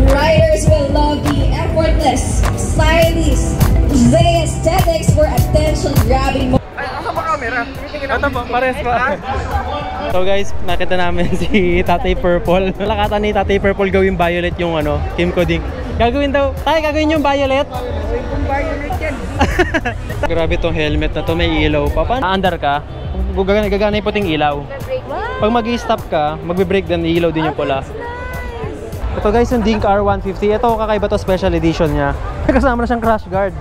Riders will love the effortless, stylish, the aesthetics for attention-grabbing. Asa ba camera? Ito po, pares pa. So guys, nakita namin si Tatay Purple. Nakakata ni Tatay Purple gawin violet yung ano, Kim Coding. Gagawin daw. Tay, gagawin yung violet? Yung violet yan. Grabe tong helmet na to, may ilaw pa. Under ka, gagana yung puting ilaw. Pag mag-i-stop ka, magbe-break din, ilaw din yung pula. Ito guys, yung Dink R150. Ito, kakaiba to, special edition niya. Kasama na siyang crash guard.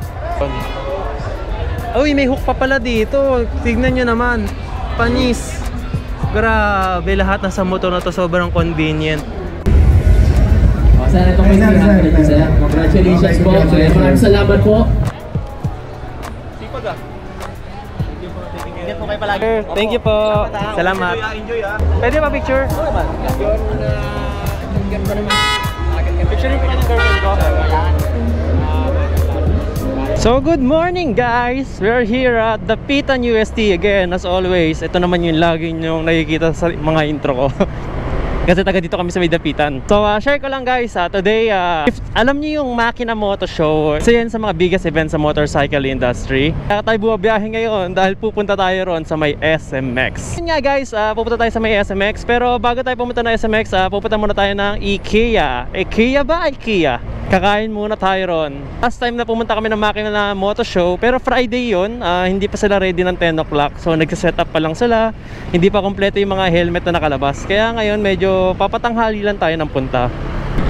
Uy, may hook pa pala dito. Tignan nyo naman. Panis. Grabe, lahat nasa motor na to, sobrang convenient. Sana itong congratulations po. Maraming salamat po. Sipag ah. Ingat po kayo palagi. Thank you po. Salamat. Pwede ba picture? Picture rin po ng girlfriend ko. So good morning guys! We're here at the Pitan UST again as always. Ito naman yung lagi nyong nakikita sa mga intro ko. Kasi taga dito kami sa may Dapitan. So share ko lang guys, today alam niyo yung Makina Moto Show. Isa yan sa mga biggest events sa motorcycle industry. Kaya tayo bumabiyahe ngayon dahil pupunta tayo ron sa may SMX. Yun nga guys, pupunta tayo sa may SMX. Pero bago tayo pumunta na SMX, pupunta muna tayo ng IKEA. IKEA ba? IKEA. Kakain muna tayo ron. Last time na pumunta kami ng Makina na Moto Show, pero Friday yun, hindi pa sila ready ng 10 o'clock. So nagsiset up pa lang sila. Hindi pa kompleto yung mga helmet na nakalabas. Kaya ngayon medyo papatanghali lang tayo ng punta.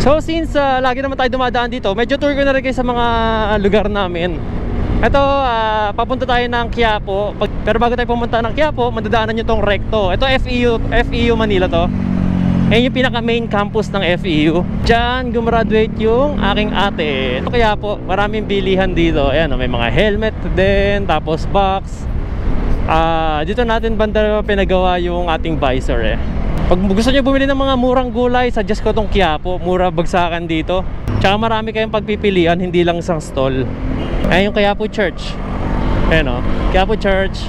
So since lagi naman tayo dumadaan dito, medyo tour ko na rin kayo sa mga lugar namin. Ito, papunta tayo ng Quiapo. Pero bago tayo pumunta ng Quiapo, madadaanan nyo tong Recto. Ito FEU Manila to. Ayan yung pinaka main campus ng FEU. Diyan gumraduate yung aking ate. Kaya po maraming bilihan dito. Ayan, may mga helmet din, tapos box. Dito natin banda pinagawa yung ating visor eh. Pag gusto nyo bumili ng mga murang gulay, suggest ko tong Quiapo. Mura bagsakan dito. Tsaka marami kayong pagpipilian, hindi lang isang stall. Ayan yung Quiapo Church. Ayan o, Quiapo Church.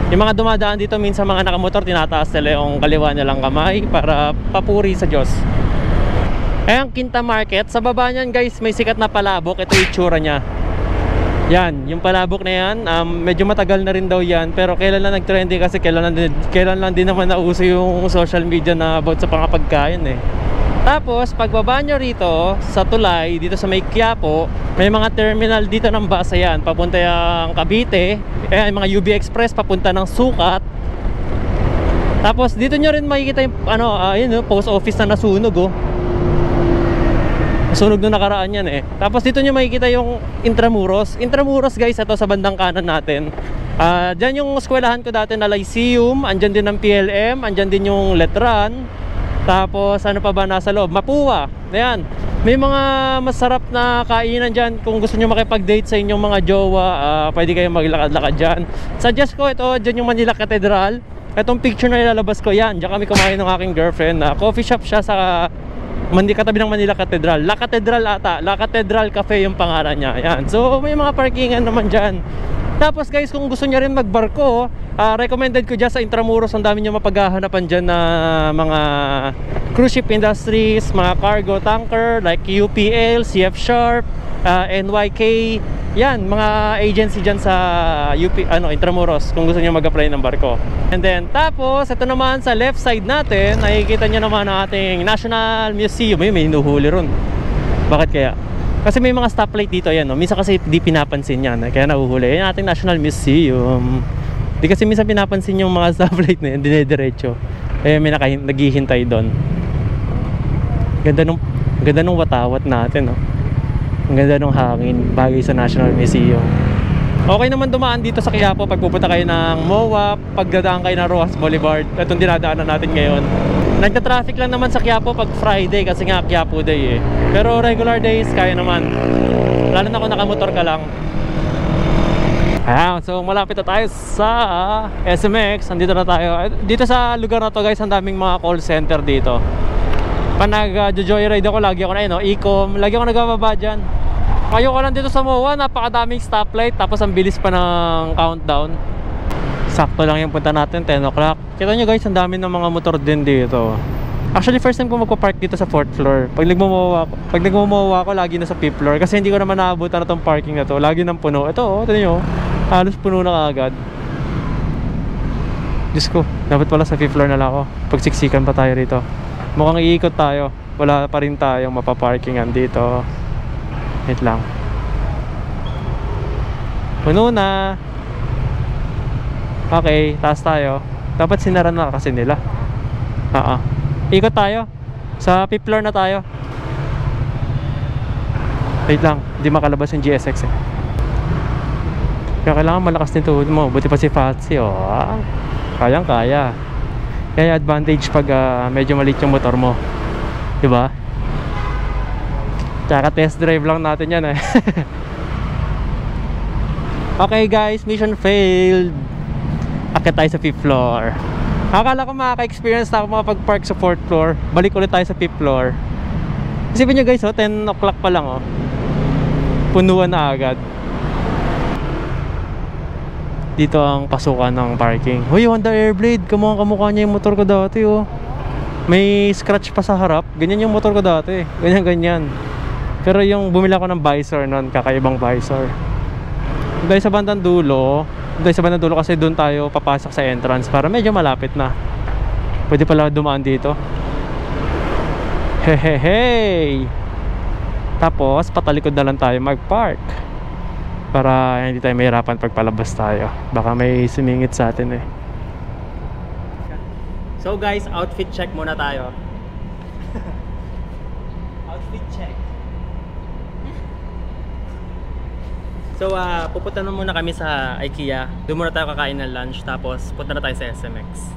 Yung mga dumadaan dito, minsan mga nakamotor, tinataas nila yung kaliwa nilang kamay para papuri sa Diyos. Ayan, Quinta Market. Sa baba niyan guys, may sikat na palabok. Ito yung itsura niya. Yan, yung palabok na yan, medyo matagal na rin daw yan. Pero kailan lang nag-trending kasi kailan lang din naman nauso yung social media na about sa pangapagkain eh. Tapos, pagbaba nyo rito sa tulay, dito sa may Quiapo, may mga terminal dito ng bus yan. Papunta yung Cavite, mga UB Express, papunta ng Sukat. Tapos, dito nyo rin makikita yung post office na nasunog oh. Nasunog nung nakaraan yan eh. Tapos, dito nyo makikita yung Intramuros. Intramuros guys, ito sa bandang kanan natin. Dyan yung eskwelahan ko dati na Lyceum, andyan din ang PLM, andyan din yung Letran. Tapos ano pa ba nasa loob? Mapua. Ayan. May mga masarap na kainan dyan. Kung gusto nyo makipag-date sa inyong mga jowa, pwede kayong maglakad-lakad dyan. Suggest ko ito, dyan yung Manila Cathedral. Itong picture na ilalabas ko yan. Diyan kami kumain ng aking girlfriend. Coffee shop siya sa katabi ng Manila Cathedral. La Cathedral ata. La Cathedral Cafe yung pangalan niya. Ayan. So may mga parkingan naman dyan. Tapos guys, kung gusto niya rin magbarko, recommended ko dyan sa Intramuros. Ang dami nyo mapaghahanapan dyan na mga cruise ship industries, mga cargo tanker like UPL, CF Sharp, NYK. Yan, mga agency dyan sa Intramuros kung gusto nyo mag-apply ng barko. And then, tapos, ito naman sa left side natin, nakikita nyo naman ang ating National Museum. May hinuhuli ron. Bakit kaya? Kasi may mga stoplight dito yan, no? Minsan kasi di pinapansin yan, kaya nahuhuli. Yan ating National Museum. Di kasi minsan pinapansin yung mga stoplight na yan, dinediretso. May naghihintay doon. Ganda nung watawat natin, no? Ang ganda nung hangin, bagay sa National Museum. Okay naman dumaan dito sa Quiapo pag pupunta kayo ng MOA, pagdadaan kayo ng Rojas Boulevard. Itong dinadaanan natin ngayon. Nagka-traffic lang naman sa Quiapo pag Friday kasi nga Quiapo Day eh. Pero regular days kaya naman. Lalo na kung nakamotor ka lang. Ayan, so malapit na tayo sa SMX. Nandito na tayo. Dito sa lugar na to guys, ang daming mga call center dito. Pag nag-joyride ako, lagi ako na Ecom, lagi ako nagbababa dyan. Ayoko lang dito sa MOA, napakadaming stoplight. Tapos ang bilis pa ng countdown. Sakto lang yung punta natin, 10 o'clock. Kita nyo guys, ang dami ng mga motor din dito. Actually, first time ko magpa-park dito sa 4th floor. Pag nagmumowa ako, lagi na sa 5th floor. Kasi hindi ko naman naabutan na tong parking na to. Lagi nang puno. Ito, oh, tignan nyo. Halos puno na kaagad. Diyos ko, dapat pala sa 5th floor na lang ako. Pagsiksikan pa tayo rito. Mukhang iikot tayo. Wala pa rin tayong mapaparkingan dito. Wait lang. Puno na. Okay, taas tayo. Dapat sinara na kasi nila. Ikot tayo. Sa 5th floor na tayo. Wait lang, hindi makalabas yung GSX eh. Kaya kailangan malakas din tuhod mo. Buti pa si Fatsi, oh. Kayang kaya. Kaya advantage pag medyo maliit yung motor mo. Diba? Tsaka test drive lang natin yan eh. Okay guys, mission failed. Akit tayo sa 5th floor. Akala ko makaka-experience na ako makapag-park sa 4th floor. Balik ulit tayo sa 5th floor. Isipin nyo guys, 10 o'clock pa lang oh. Punuan na agad. Dito ang pasukan ng parking. Hoy, Honda Airblade, kamukha niya yung motor ko dati oh. May scratch pa sa harap. Ganyan yung motor ko dati. Ganyan. Pero yung bumili ako ng visor nun, kakaibang visor. Dahil sa bandang dulo kasi doon tayo papasok sa entrance para medyo malapit na. Pwede pala dumaan dito. Hey. Tapos patalikod na lang tayo mag-park para hindi tayo mahirapan pag palabas tayo. Baka may sumingit sa atin eh. So guys, outfit check muna tayo. Outfit check. So pupunta na muna kami sa IKEA. Doon muna tayo kakain ng lunch. Tapos punta na tayo sa SMX.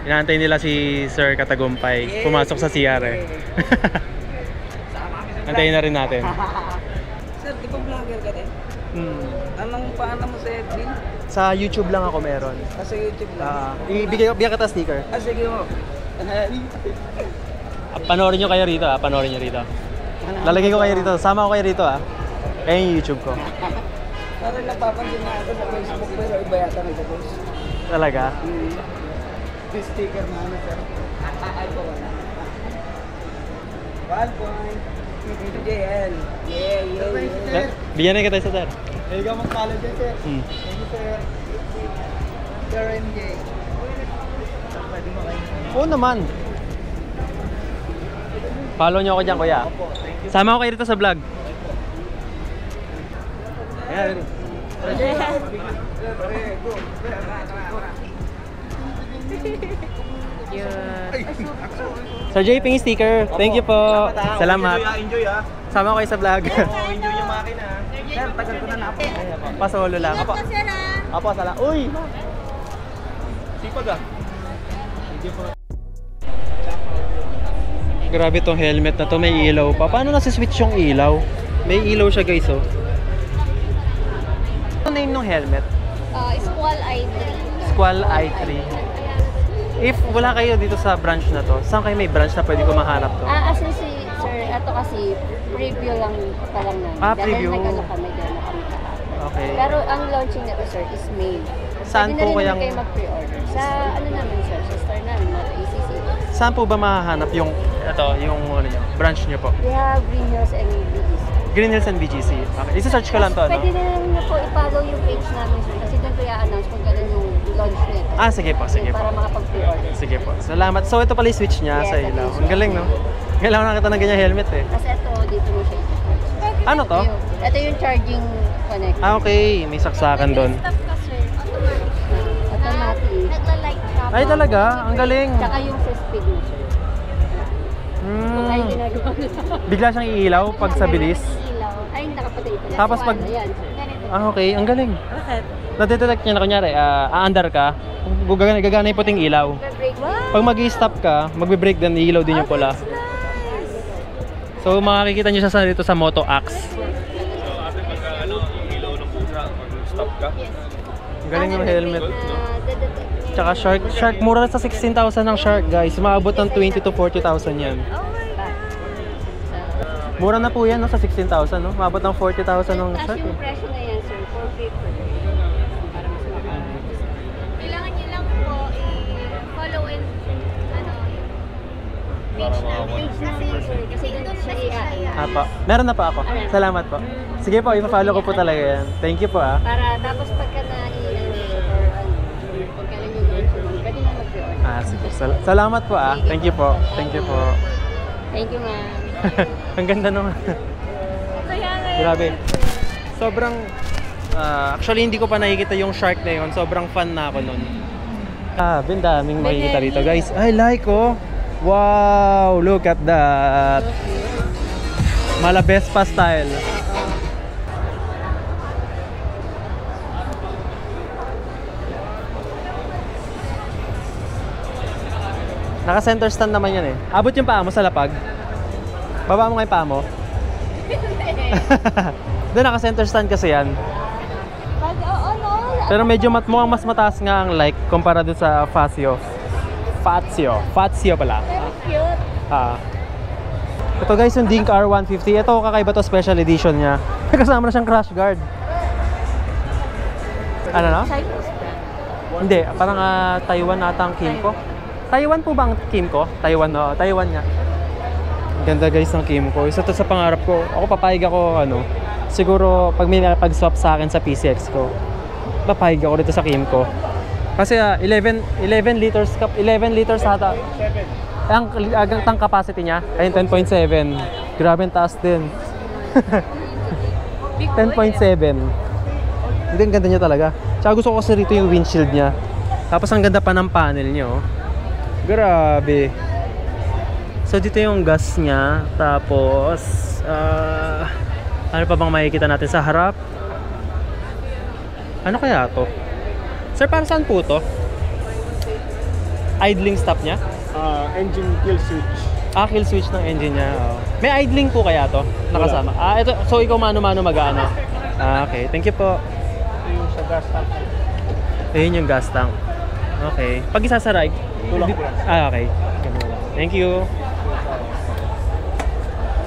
Inaantay nila si Sir Katagumpay pumasok sa CR eh. Antayin na rin natin. Sir, di ba vlogger ka din? Anong paano mo sa Edwin? Sa YouTube lang ako meron. Sa YouTube lang. Ibigyan kita sticker. Sige mo. Panoorin nyo kayo rito panoorin nyo rito. Lalagay ko kayo rito, sama ko kayo rito Kaya yung YouTube ko. Parang napapansin na ako sa Facebook pero iba yata nag-post. Talaga? This sticker na ano sir? Ay po wala. 1 point. JL. Yeah. Bigyan na kita isa, sir. Ikaw mag-follow dyan sir. Thank you sir. Sir MJ. Pwede mo kayo. Oo naman. Follow nyo ako dyan, kuya. Sama ko kayo rito sa vlog. Ayan. Sir Jay, pingi sticker. Thank you po. Salamat. Enjoy Sama ko kayo sa vlog. Enjoy yung makina. Sir, tagal ko na po. Pasolo lang. Apo. Apo, salamat. Uy! Sipag Grabe tong helmet na to, may ilaw pa. Paano nasi-switch yung ilaw? May ilaw siya, guys, oh. Ano name ng helmet? Squall i3. Squall i3. If wala kayo dito sa branch na to, saan kayo may branch na pwede ko mahanap to? Kasi sir, ito kasi preview lang pa lang namin. Preview. Dahil nag-ano kami kahapon. Okay. Pero ang launching na to sir is May. Saan po Pwede na rin kayang... kayo mag-pre-order. Sa ano namin sir, sa store namin, Moto ACC. Saan po ba mahahanap yung, yung ano nyo, branch nyo po? We have Green Hills and BGC. Green Hills and BGC. Okay. Isa-search ko lang to, Pwede na rin na po i-follow yung page namin sir. Kasi doon ko i-announce kung gano'n yung launch nito. Sige po, sige po. Para makapag-pre-order. Sige po. Salamat. So, ito pala yung switch niya Yes, sa ilaw. Ang galing, no? Kailangan nakita ng ganyan helmet, eh. Kasi ito, dito mo siya i-charge. Ano to? Ito yung charging connector. Okay. May saksakan doon. Stop ka sir. Automatic. Automatic. Nagla-light ka. Ay, talaga? Ang galing. Tsaka yung sa speed mo sir. Kung ay ginagawa na. Bigla siyang iilaw pag sa bilis. Ilaw. Ay, nakapatay ito. Tapos pag... Ayan, sir. Okay. Ang galing. Bakit? Nadetect niya na kunyari, aandar ka, gagana yung puting ilaw. Pag mag-i-stop ka, magbe-brake din, ilaw din yung pula. So makikita niyo siya dito sa Moto Axe. ilaw ng pusa pag stop ka. Ang galing yung helmet. Tsaka Shark, mura sa 16,000 ng Shark, guys. Maabot ng 20 to 40,000 yan. Mura na po yan, no, sa 16,000, no? Maabot ng 40,000 ng Shark. Yung presyo na yan, sir, for paper. Para mas makakas. Kailangan nyo lang po i-follow and page namin. Kasi doon siya i-ano. Apa. Meron na pa ako. Salamat po. Sige po, ipa-follow ko po talaga yan. Thank you po, Para tapos pagka na-i-ano or pagka lang yung launch, pwede na mag-pre-order. Sige. Salamat po, Thank you po. Thank you po. Thank you, ma'am. Ang ganda naman. Grabe. Sobrang actually hindi ko pa nakikita yung Shark na yun. Sobrang fan na ako nun. Daming makikita rito, guys. I like, oh. Wow, look at that. Mala Vespa style. Naka-center stand naman yan, eh. Abot yung paa mo sa lapag. Baba mo nga yung paa mo. Doon, naka-center stand kasi yan. Pero medyo mukhang mas mataas nga ang like kumpara doon sa Fazio. Fazio pala. Pero cute. Ito guys, yung Dink R150. Ito kakaiba to, special edition niya. Kasama na siyang crash guard. Ano na? Hindi, parang Taiwan ata ang Kimco. Taiwan po ba ang Kimco? Taiwan, no? Taiwan nga. Ganda guys ng Kimco. Isa to sa pangarap ko. Ako papayag ako, siguro pag may pag-swap sa akin sa PCX ko, papayag ako dito sa Kimco. Kasi 11 liters ata. Ang capacity niya ay 10.7. Grabe ang taas din. 10.7. Hindi, ang ganda niya talaga. Tsaka gusto ko kasi rito yung windshield niya. Tapos ang ganda pa ng panel niya, oh. Grabe. So dito yung gas niya. Tapos ano pa bang makikita natin sa harap? Ano kaya to? Sir, para saan po to? Idling stop niya? Engine kill switch. Kill switch ng engine niya. May idling po kaya to? Nakasama? Ito, so ikaw mano-mano mag-ano? Okay. Thank you po. Ito yung sa gas tank. Ayun yung gas tank. Okay. Pag isasaray, Tulak ko lang. okay. Thank you.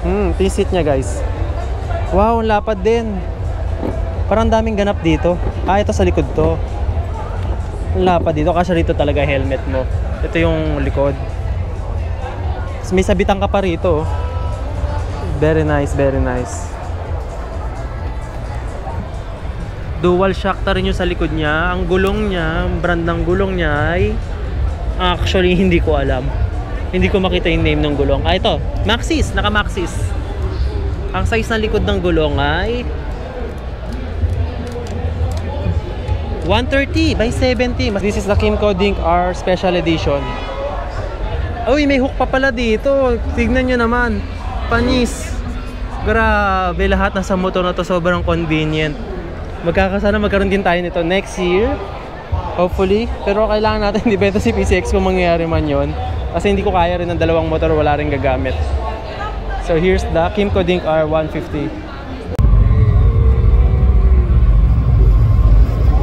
Ito yung seat niya, guys. Wow, ang lapad din. Parang daming ganap dito. Ito sa likod to. Ang lapad dito kasi rito talaga helmet mo. Ito yung likod. Tapos may sabitan ka pa rito. Very nice, very nice. Dual shock ta rin yung sa likod niya. Ang gulong niya, ang brand ng gulong niya ay actually hindi ko alam. Hindi ko makita yung name ng gulong. Ito, Maxxis, naka Maxxis. Ang size ng likod ng gulong ay 130 by 70. This is the Kimco Dink R Special Edition. Uy, may hook pa pala dito. Tignan nyo naman. Panis. Grabe, lahat nasa motor na to. Sobrang convenient. Magkakasana magkaroon din tayo nito next year. Hopefully. Pero kailangan natin ibenta si PCX kung mangyayari man yon. Kasi hindi ko kaya rin ng dalawang motor. Wala rin gagamit. So here's the Kimco Dink R 150.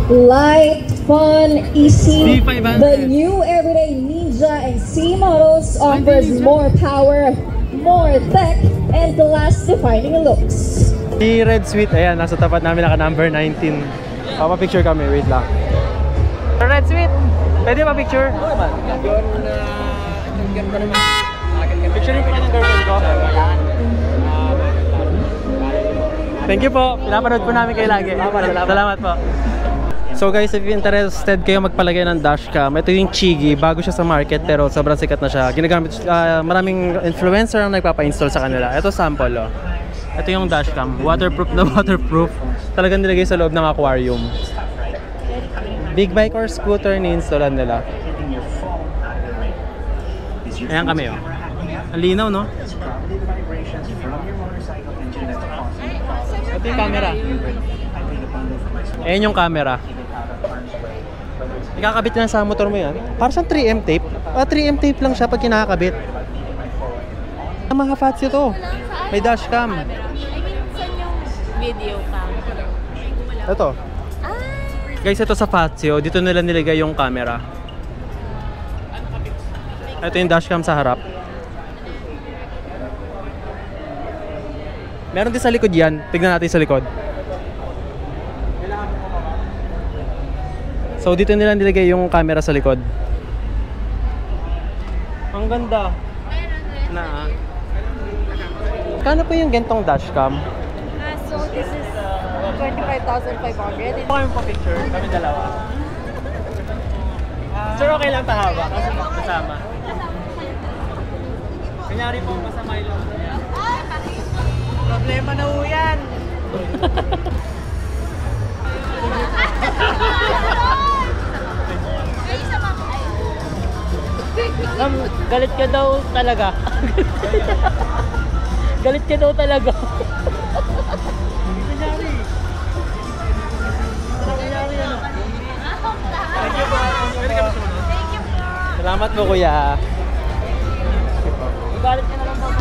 Light, fun, easy. C500. The new everyday Ninja and C models offers more power, more tech, and class-defining looks. Si Red Sweet, ayan, nasa tapat namin, naka number 19. Papa-picture kami, wait lang. Red Sweet, pwede pa picture? Oo naman. Yung ganda naman. Picture po ng girlfriend ko. Thank you po, pinapanood po namin kayo lagi. Salamat po. So guys, if interested kayo magpalagay ng dashcam, ito yung Chigi, bago siya sa market pero sobrang sikat na siya. Ginagamit, maraming influencer ang nagpapa-install sa kanila. Ito sample, oh. Ito yung dashcam, waterproof na waterproof. Talagang nilagay sa loob ng aquarium. Big bike or scooter ni-installan nila. Ayan kami, oh. Ang linaw, no? Ito yung camera. Ayan yung camera. Ikakabit na sa motor mo yan. Para siyang 3M tape. 3M tape lang siya pag kinakabit. Mga Fatsi to. May dashcam. I mean, saan yung video cam? Ito. Guys, ito sa Fatio. Dito nila nilagay yung camera. Ito yung dashcam sa harap. Meron din sa likod yan. Tignan natin sa likod. So dito nila nilagay yung camera sa likod. Ang ganda. Na. Kano po yung gantong dashcam? So this is 25,500. Ito kami pa picture, kami dalawa. Sir, okay lang tahaba kasi kasama. Kanyari po masama yung Problema na ho yan. galit ka daw talaga. Galit ka daw talaga. Salamat po, kuya. Galit ka na lang daw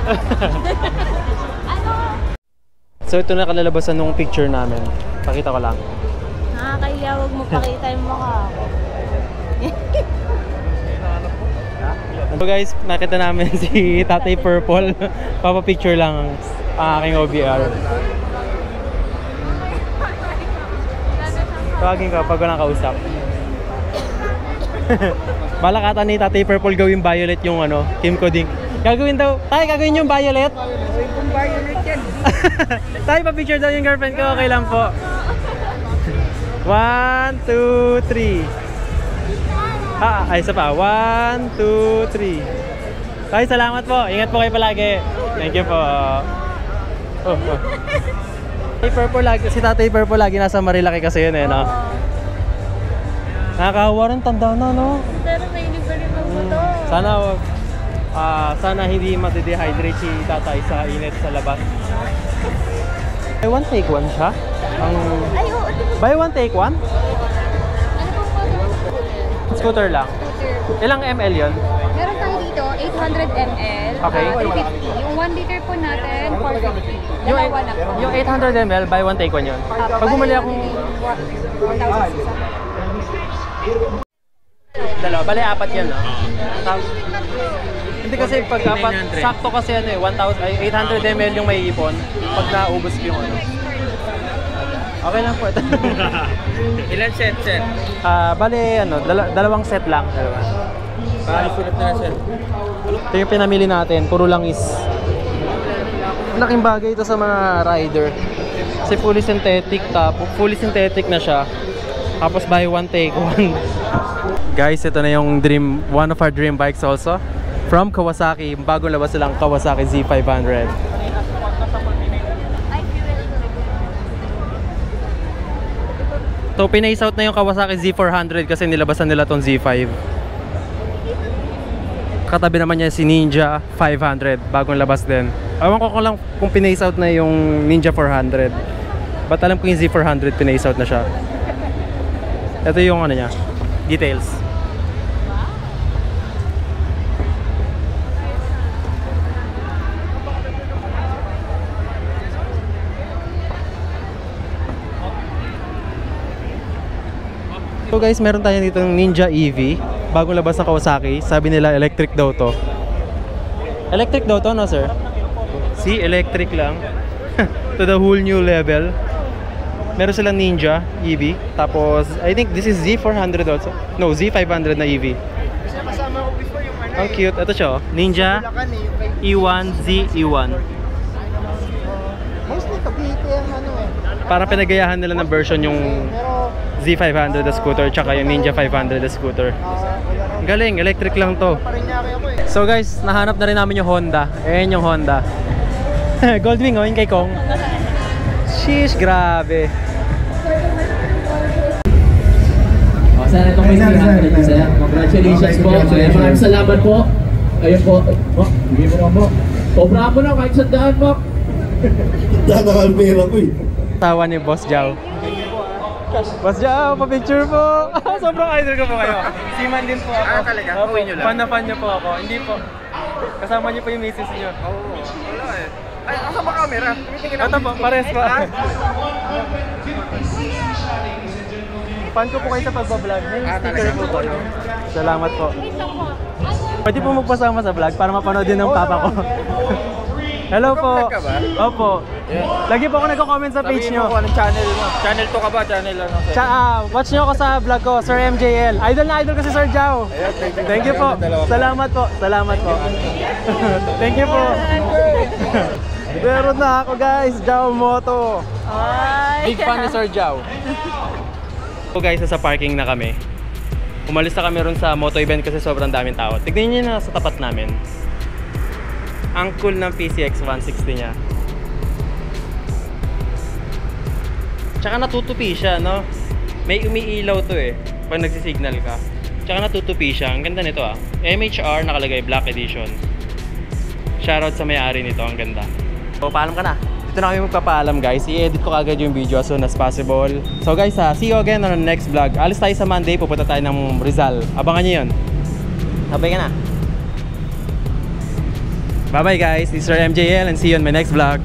Ano? So ito na kalalabasan nung picture namin. Pakita ko lang. Nakakahiya, huwag mo pakita yung mukha ako. So guys, nakita namin si Tatay Purple. Papa-picture lang ang aking OBR. Tawagin ko pag walang kausap. Balak ata ni Tatay Purple gawin violet yung ano, Kimco Dink. Gagawin daw. Tay, gagawin yung violet? Kung violet yan. Tay, pa-picture daw yung girlfriend ko. Okay lang po. 1, 2, 3. Ay, isa pa. 1, 2, 3. Tay, salamat po. Ingat po kayo palagi. Thank you po. Tatay Purple lagi, si Tatay Purple lagi nasa Marilaki kasi yun eh, no? Nakakahawa rin, tanda na, no? Pero may inibaling ang buto. Sana hindi mati-dehydrate si Tatay sa init sa labas. Buy one, take one siya? Ay, oo. Buy one, take one? Ano pong model? Scooter lang. Scooter. Ilang ml yun? Meron tayo dito dito, 800 ml, Okay. 350. Yung 1 liter po natin, 450. Yung, Dalawa na po. yung 800 ml, buy one take one yun. Pag bumili akong 1,600. dalawa, bali apat yan, no? Hindi kasi pag apat, sakto kasi ano eh, 800 ml yung may ipon. Pag naubos ko yung ano. Okay lang po ito. Ilan set, sir? Bali ano, dalawang set lang. Sulat na lang, sir. Ito yung pinamili natin, puro langis. Laking bagay ito sa mga rider. Kasi fully synthetic, fully synthetic na siya. Tapos buy one take one. Guys, ito na yung one of our dream bikes also. From Kawasaki, bagong labas silang Kawasaki Z500. So pinace out na yung Kawasaki Z400 kasi nilabasan nila tong Z5. Katabi naman niya si Ninja 500, bagong labas din. Ewan ko lang kung pinace out na yung Ninja 400. But alam ko yung Z400 pinace out na siya. Ito yung ano niya, details. So guys, meron tayo dito ng Ninja EV. Bagong labas ng Kawasaki. Sabi nila electric daw to. Electric daw to, no sir? See, electric lang. To the whole new level. Meron silang Ninja EV. Tapos, I think this is Z400 also. No, Z500 na EV. Kasi kasama ko before yung ano. Ang cute. Ito siya, oh. Ninja E1 Z E1. Mostly Cavite yung ano eh. Parang pinagayahan nila ng version yung Pero, Z500 na scooter tsaka yung Ninja 500 na scooter. Galing, electric lang to. parinyaki ako eh. So guys, nahanap na rin namin yung Honda. Ayan yung Honda. Goldwing, oh, yung kay Kong. Sheesh, grabe. Sana itong may 300 sir. Congratulations po. Maraming salamat po. Ayun po. Mok, bigyan mo na mo. Sobra mo na kahit sandaan mo. Dadakal pera ko eh. Tawa ni Boss Jao. Boss Jao, pa-picture po. Sobrang idol ko po kayo. Seaman din po ako. Talaga? Opo, Uwi nyo lang? fan na fan nyo po ako. Hindi po. Kasama nyo po yung misis nyo. Oo. Wala eh. Ay, asa ba camera? Tumitingin Ito po, pares po. Fan ko po kayo sa pagbablog. May sticker po po. Salamat po. Pwede po magpasama sa vlog para mapanood din ng papa ko. Hello po. Vlog ka ba? Opo. Lagi po ako nagko-comment sa page nyo. Anong channel mo? Channel 2 ka ba? Channel ano? Watch nyo ako sa vlog ko, Sir MJL. Idol na idol ko si Sir Jao. Thank you po. Salamat po. Salamat po. Thank you po. Meron na ako guys, Jao Moto. Big fan ni Sir Jao. So guys, sa parking na kami. Umalis na kami ron sa moto event kasi sobrang daming tao. Tignan nyo na sa tapat namin. Ang cool ng PCX 160 niya. Tsaka natutupi siya, no? May umiilaw to eh, pag nagsisignal ka. Tsaka natutupi siya. Ang ganda nito ah. MHR nakalagay, Black Edition. Shoutout sa may-ari nito, ang ganda. So, paalam ka na. Dito na kami magpapaalam guys. I-edit ko agad yung video as soon as possible. So guys see you again on the next vlog. Alis tayo sa Monday, pupunta tayo ng Rizal. Abangan nyo yun. Sabay ka na. Bye bye guys, this is Sir MJL and see you on my next vlog.